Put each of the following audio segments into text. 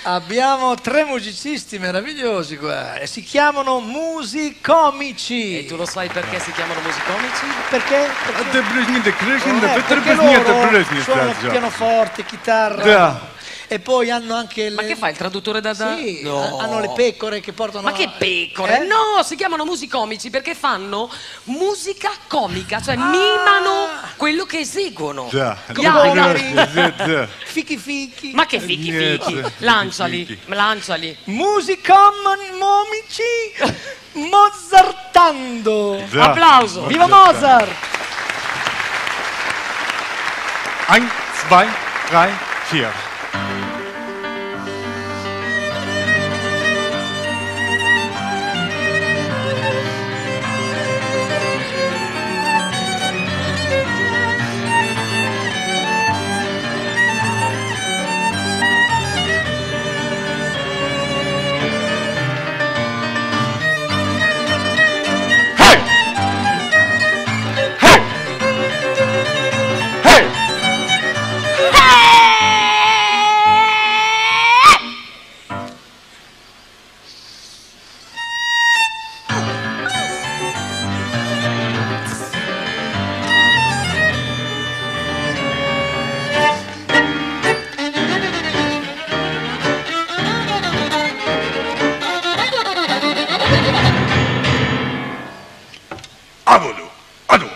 Abbiamo 3 musicisti meravigliosi qua e si chiamano musicomici. E tu lo sai perché si chiamano musicomici? Perché? Perché loro suonano pianoforte, chitarra. E poi hanno anche le... Ma che fa il traduttore da... Sì, no. hanno le pecore che portano... Ma che pecore? No, si chiamano musicomici perché fanno musica comica, cioè mimano quello che eseguono. Gli altri. Fichi fichi. Ma che fichi fichi? Lanciali, lanciali. Musicomici Mozartando. Applauso. Viva Mozart! 1, 2, 3, 4. Avolo, ado.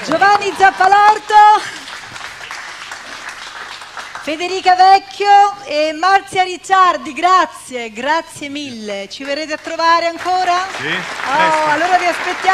Giovanni Zappalorto, Federica Vecchio e Marzia Ricciardi, grazie mille. Ci verrete a trovare ancora? Sì. Oh, allora vi aspettiamo.